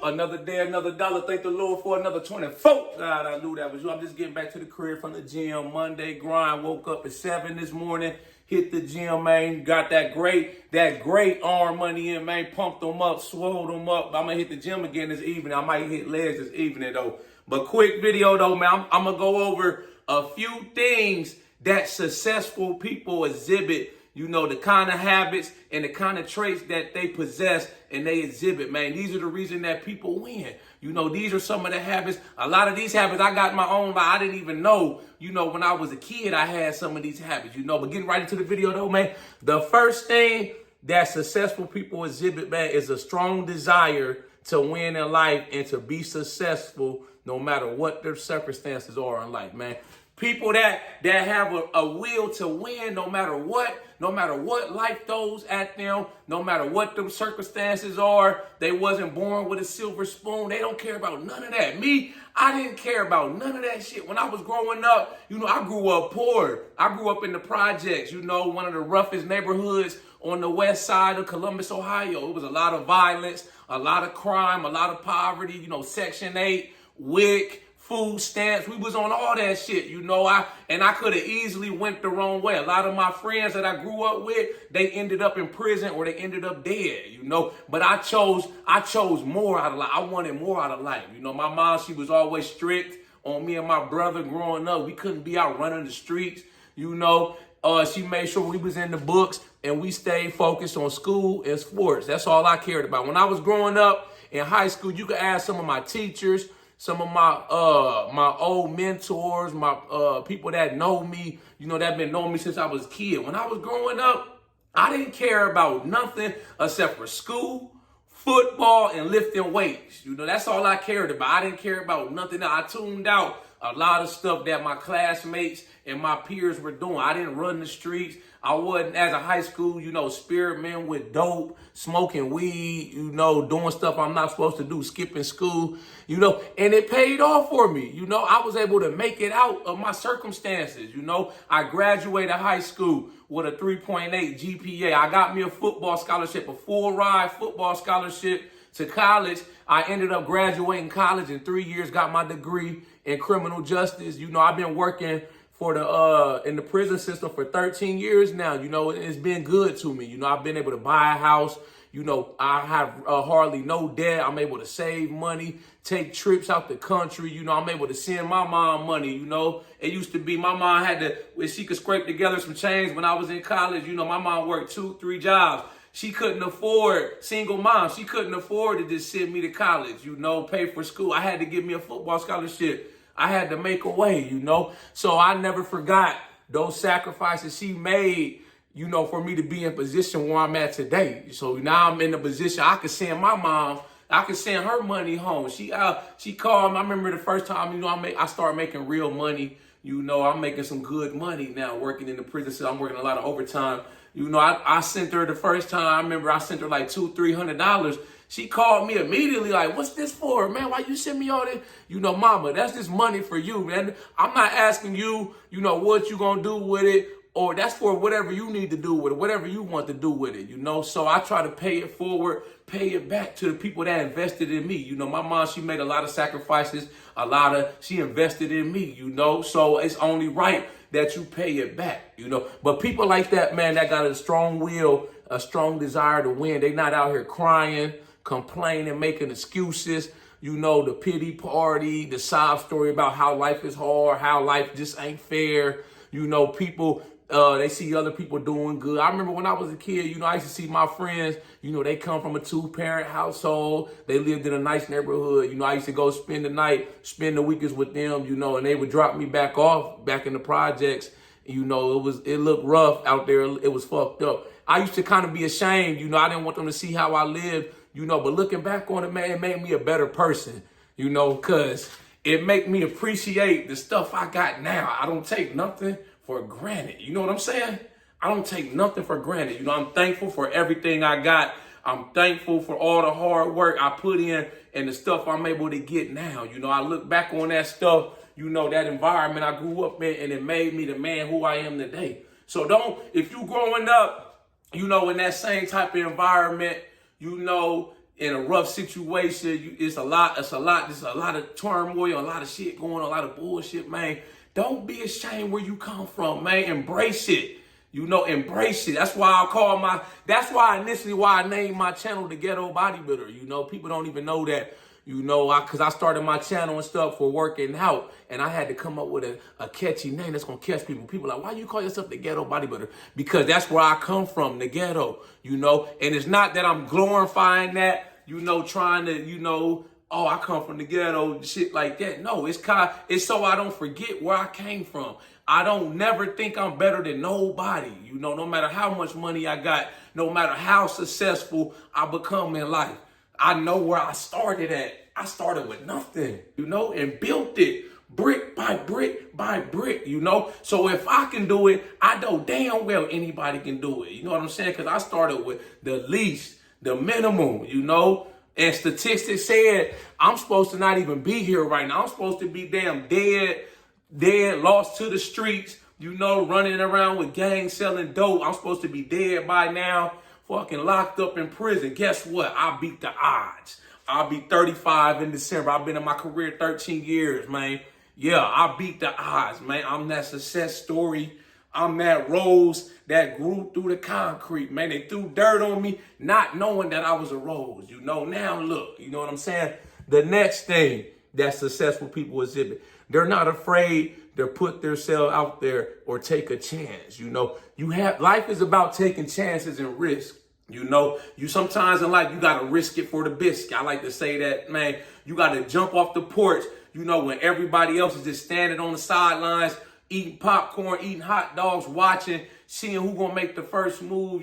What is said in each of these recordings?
Another day, another dollar. Thank the Lord for another 24. God, I knew that was you. I'm just getting back to the crib from the gym. Monday grind. Woke up at 7 this morning. Hit the gym, man. Got that great arm money in, man. Pumped them up, swole them up. I'm gonna hit the gym again this evening. I might hit legs this evening though. But quick video though, man. I'm gonna go over a few things that successful people exhibit. You know, the kind of habits and the kind of traits that they possess and they exhibit, man. These are the reason that people win. You know, these are some of the habits. A lot of these habits I got my own, but I didn't even know, you know, when I was a kid, I had some of these habits, you know. But getting right into the video though, man, the first thing that successful people exhibit, man, is a strong desire to win in life and to be successful no matter what their circumstances are in life, man. People that have a will to win no matter what life throws at them, no matter what them circumstances are. They wasn't born with a silver spoon. They don't care about none of that. Me, I didn't care about none of that shit. When I was growing up, you know, I grew up poor. I grew up in the projects, you know, one of the roughest neighborhoods on the west side of Columbus, Ohio. It was a lot of violence, a lot of crime, a lot of poverty, you know, Section 8, WIC, food stamps. We was on all that shit, you know. I could have easily went the wrong way. A lot of my friends that I grew up with, they ended up in prison or they ended up dead, you know. But I chose more out of life. I wanted more out of life. You know, my mom, she was always strict on me and my brother growing up. We couldn't be out running the streets, you know. She made sure we was in the books and we stayed focused on school and sports. That's all I cared about. When I was growing up in high school, you could ask some of my teachers, some of my old mentors, my people that know me, you know, that been knowing me since I was a kid. When I was growing up, I didn't care about nothing except for school, football, and lifting weights. You know, that's all I cared about. I didn't care about nothing. I tuned out a lot of stuff that my classmates and my peers were doing. I didn't run the streets. I wasn't, as a high school, you know, experimenting with dope, smoking weed, you know, doing stuff I'm not supposed to do, skipping school, you know, and it paid off for me. You know, I was able to make it out of my circumstances. You know, I graduated high school with a 3.8 GPA. I got me a football scholarship, a full ride football scholarship to college. I ended up graduating college in 3 years, got my degree in criminal justice. You know, I've been working for the in the prison system for 13 years now. You know, it's been good to me. You know, I've been able to buy a house. You know, I have hardly no debt. I'm able to save money, take trips out the country. You know, I'm able to send my mom money. You know, it used to be my mom had to, when she could scrape together some change when I was in college. You know, my mom worked 2-3 jobs. She couldn't afford, single mom, she couldn't afford to just send me to college, you know, pay for school. I had to give me a football scholarship. I had to make a way, you know. So I never forgot those sacrifices she made, you know, for me to be in position where I'm at today. So now I'm in a position I could send my mom, I could send her money home. She called me. I remember the first time, you know, I started making real money. You know, I'm making some good money now working in the prison. So I'm working a lot of overtime. You know, I sent her the first time. I remember I sent her like $200-300. She called me immediately like, what's this for, man? Why you send me all this? You know, mama, that's just money for you, man. I'm not asking you, you know, what you gonna do with it, or that's for whatever you need to do with it, whatever you want to do with it, you know? So I try to pay it forward, pay it back to the people that invested in me. You know, my mom, she made a lot of sacrifices, she invested in me, you know? So it's only right that you pay it back, you know? But people like that, man, that got a strong will, a strong desire to win. They not out here crying, complaining, making excuses, you know, the pity party, the sob story about how life is hard, how life just ain't fair. You know, people, they see other people doing good. I remember when I was a kid, you know, I used to see my friends, you know, they come from a 2-parent household. They lived in a nice neighborhood. You know, I used to go spend the night, spend the weekends with them, you know, and they would drop me back off back in the projects. You know, it looked rough out there. It was fucked up. I used to kind of be ashamed. You know, I didn't want them to see how I lived, you know, but looking back on it, man, it made me a better person, you know, because it made me appreciate the stuff I got now. I don't take nothing for granted. You know what I'm saying? I don't take nothing for granted. You know, I'm thankful for everything I got. I'm thankful for all the hard work I put in and the stuff I'm able to get now. You know, I look back on that stuff, you know, that environment I grew up in, and it made me the man who I am today. So if you growing up, you know, in that same type of environment, you know, in a rough situation, there's a lot of turmoil, a lot of shit going on, a lot of bullshit, man. Don't be ashamed where you come from, man. Embrace it. Embrace it. That's why I named my channel The Ghetto Bodybuilder. People don't even know that, because I started my channel and stuff for working out, and I had to come up with a catchy name that's going to catch people. People are like, why you call yourself The Ghetto Bodybuilder? Because that's where I come from, the ghetto, and it's not that I'm glorifying that, trying to, oh, I come from the ghetto, shit like that. No, it's so I don't forget where I came from. I don't never think I'm better than nobody, no matter how much money I got, no matter how successful I become in life. I know where I started at. I started with nothing, and built it brick by brick by brick, So if I can do it, I know damn well anybody can do it. You know what I'm saying? Because I started with the least, the minimum, And statistics said I'm supposed to not even be here right now. I'm supposed to be damn dead, lost to the streets, running around with gangs selling dope. I'm supposed to be dead by now, fucking locked up in prison. Guess what? I beat the odds. I'll be 35 in December. I've been in my career 13 years, man. Yeah, I beat the odds, man. I'm that success story. I'm that rose that grew through the concrete, man. They threw dirt on me, not knowing that I was a rose. Now look, you know what I'm saying? The next thing that successful people exhibit, they're not afraid to put themselves out there or take a chance. Life is about taking chances and risk. You sometimes in life, you got to risk it for the biscuit. I like to say that, man. You got to jump off the porch, when everybody else is just standing on the sidelines, eating popcorn, eating hot dogs, watching, seeing who gonna make the first move,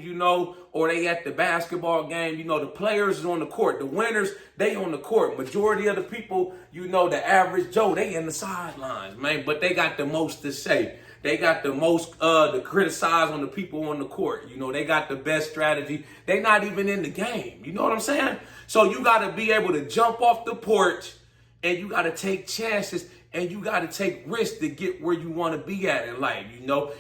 or they at the basketball game, the players is on the court, the winners, they on the court. Majority of the people, the average Joe, they in the sidelines, man, but they got the most to say. They got the most to criticize on the people on the court. They got the best strategy. They not even in the game. You know what I'm saying? So you got to be able to jump off the porch, and you got to take chances, and you got to take risks to get where you want to be at in life,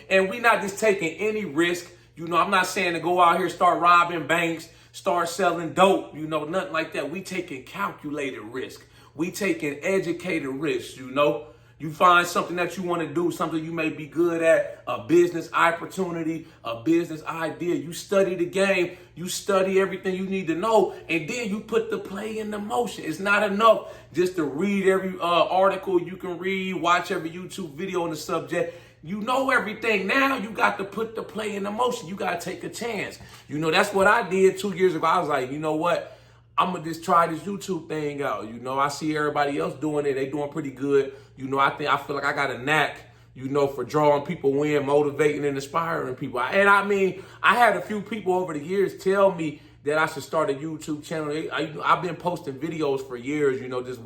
And we not just taking any risk. I'm not saying to go out here, start robbing banks, start selling dope, nothing like that. We taking calculated risk. We taking educated risks, You find something that you want to do, something you may be good at, a business opportunity, a business idea. You study the game, you study everything you need to know, and then you put the play into motion. It's not enough just to read every article you can read, watch every YouTube video on the subject. You know everything. Now you got to put the play into motion. You got to take a chance. That's what I did 2 years ago. I was like, you know what? I'm going to just try this YouTube thing out. I see everybody else doing it. They doing pretty good. I feel like I got a knack, for drawing people in, motivating and inspiring people. And I had a few people over the years tell me that I should start a YouTube channel. I've been posting videos for years, just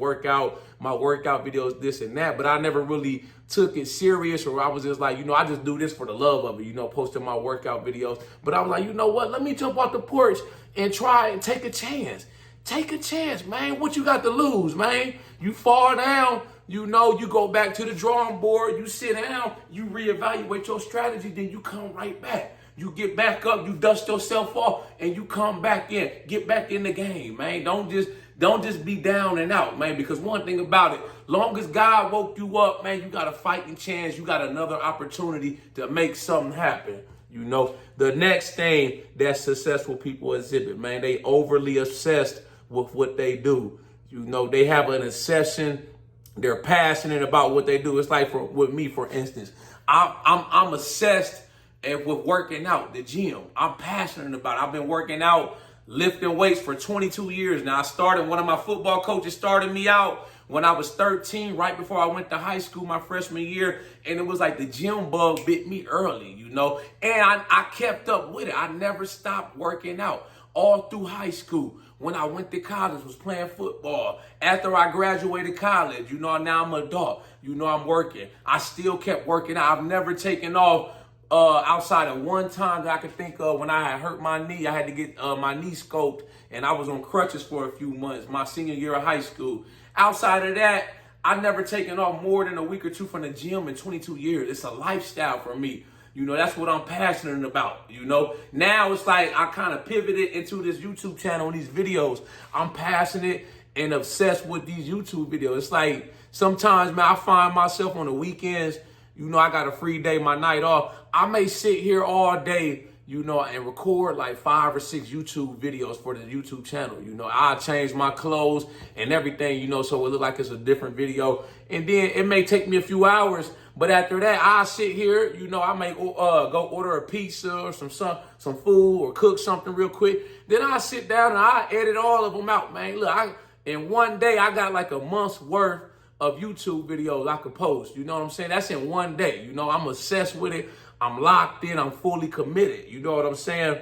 my workout videos, this and that. But I never really took it serious, or I was just like, I just do this for the love of it, posting my workout videos. But I was like, you know what? Let me jump off the porch and try and take a chance. Take a chance, man. What you got to lose, man? You fall down, you go back to the drawing board, you sit down, you reevaluate your strategy, then you come right back. You get back up, you dust yourself off, and you come back in. Get back in the game, man. Don't just be down and out, man, because one thing about it, long as God woke you up, man, you got a fighting chance. You got another opportunity to make something happen. The next thing that successful people exhibit, man, they overly obsessed with what they do. They have an obsession. They're passionate about what they do. It's like with me, for instance, I'm obsessed with working out, the gym. I'm passionate about it. I've been working out, lifting weights for 22 years now. One of my football coaches started me out when I was 13, right before I went to high school, my freshman year. And it was like the gym bug bit me early, and I kept up with it. I never stopped working out all through high school. When I went to college, was playing football. After I graduated college, now I'm an adult. I'm working. I still kept working out. I've never taken off outside of one time that I could think of when I had hurt my knee. I had to get my knee scoped, and I was on crutches for a few months, my senior year of high school. Outside of that, I've never taken off more than a week or two from the gym in 22 years. It's a lifestyle for me. You know, that's what I'm passionate about, you know. Now it's like I kind of pivoted into this YouTube channel and these videos. I'm passionate and obsessed with these YouTube videos. It's like sometimes, man, I find myself on the weekends, you know, I got a free day, my night off. I may sit here all day, you know, and record like 5 or 6 YouTube videos for the YouTube channel. You know, I change my clothes and everything, you know, so it look like it's a different video. And then it may take me a few hours, but after that, I sit here, you know, I may go order a pizza or some food or cook something real quick. Then I sit down and I edit all of them out, man. Look, in one day, I got like a month's worth of YouTube videos I could post. You know what I'm saying? That's in one day. You know, I'm obsessed with it. I'm locked in. I'm fully committed. You know what I'm saying?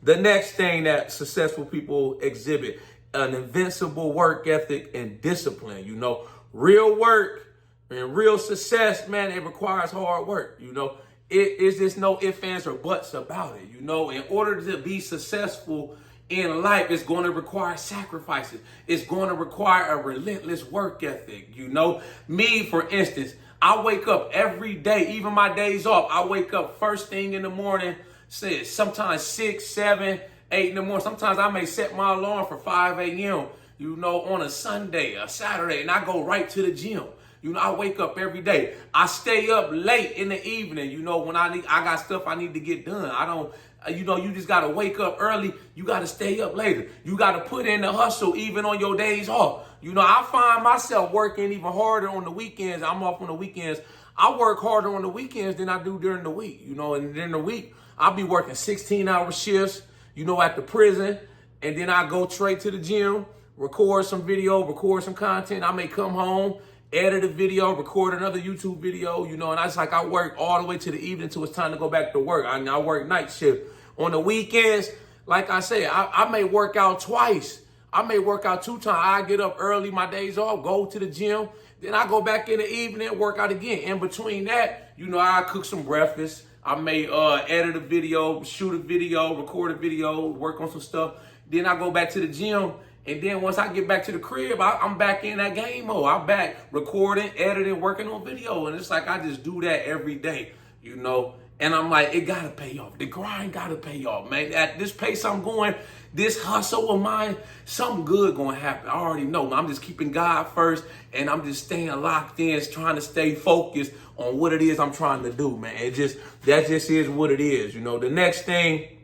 The next thing that successful people exhibit, an invincible work ethic and discipline. You know, real work and real success, man, it requires hard work. You know, it is just no ifs, ands, or buts about it. You know, in order to be successful in life, it's going to require sacrifices. It's going to require a relentless work ethic. You know, me, for instance, I wake up every day, even my days off. I wake up first thing in the morning, sometimes 6, 7, 8 in the morning. Sometimes I may set my alarm for 5 a.m., you know, on a Sunday, a Saturday, and I go right to the gym. You know, I wake up every day. I stay up late in the evening, you know, when I got stuff I need to get done. I don't, you know, you just got to wake up early. You got to stay up later. You got to put in the hustle even on your days off. You know, I find myself working even harder on the weekends. I'm off on the weekends. I work harder on the weekends than I do during the week, you know, and during the week, I'll be working 16-hour shifts, you know, at the prison. And then I go straight to the gym, record some video, record some content. I may come home, edit a video, record another YouTube video, you know, and it's like I work all the way to the evening till it's time to go back to work. I work night shift. On the weekends, like I said, I may work out twice. I may work out 2 times. I get up early, my days off, go to the gym. Then I go back in the evening, work out again. In between that, you know, I cook some breakfast. I may edit a video, shoot a video, record a video, work on some stuff. Then I go back to the gym. And then once I get back to the crib, I'm back in that game mode. I'm back recording, editing, working on video. And it's like I just do that every day, you know. And I'm like, it got to pay off. The grind got to pay off, man. At this pace I'm going, this hustle of mine, something good going to happen. I already know, man. I'm just keeping God first, and I'm just staying locked in, trying to stay focused on what it is I'm trying to do, man. That just is what it is, you know. The next thing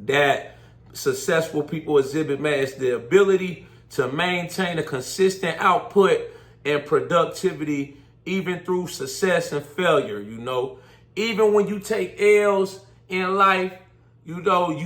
that successful people exhibit, man, is the ability to maintain a consistent output and productivity even through success and failure, you know. Even when you take L's in life, you know, you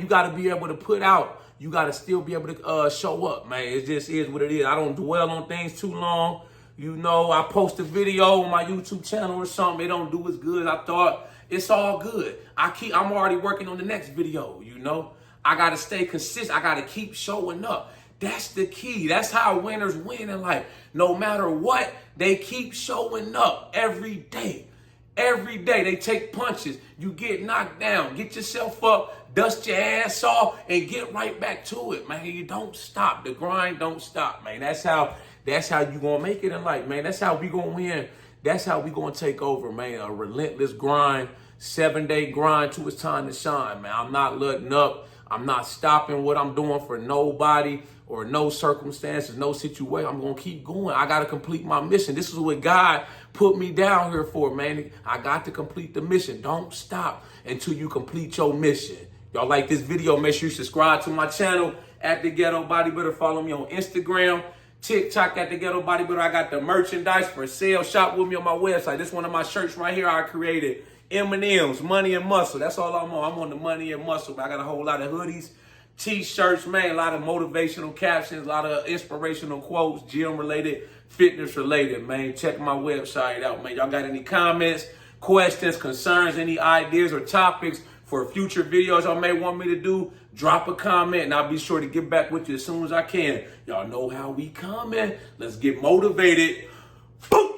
got to be able to put out. You got to still be able to show up, man. It just is what it is. I don't dwell on things too long. You know, I post a video on my YouTube channel or something. It don't do as good as I thought. It's all good. I'm already working on the next video, you know. I got to stay consistent. I got to keep showing up. That's the key. That's how winners win in life. No matter what, they keep showing up every day. Every day they take punches. You get knocked down. Get yourself up, dust your ass off, and get right back to it, man. You don't stop. The grind don't stop, man. That's how you gonna make it in life, man. That's how we gonna win. That's how we gonna take over, man. A relentless grind, 7-day grind till it's time to shine, man. I'm not letting up. I'm not stopping what I'm doing for nobody or no circumstances, no situation. I'm going to keep going. I got to complete my mission. This is what God put me down here for, man. I got to complete the mission. Don't stop until you complete your mission. Y'all like this video, make sure you subscribe to my channel at The Ghetto Bodybuilder. Follow me on Instagram, TikTok at The Ghetto Bodybuilder. I got the merchandise for sale. Shop with me on my website. This is one of my shirts right here I created. M&M's, Money and Muscle. That's all I'm on. I'm on the Money and Muscle. I got a whole lot of hoodies, T-shirts, man, a lot of motivational captions, a lot of inspirational quotes, gym-related, fitness-related, man. Check my website out, man. Y'all got any comments, questions, concerns, any ideas or topics for future videos y'all may want me to do? Drop a comment, and I'll be sure to get back with you as soon as I can. Y'all know how we coming. Let's get motivated. Boom!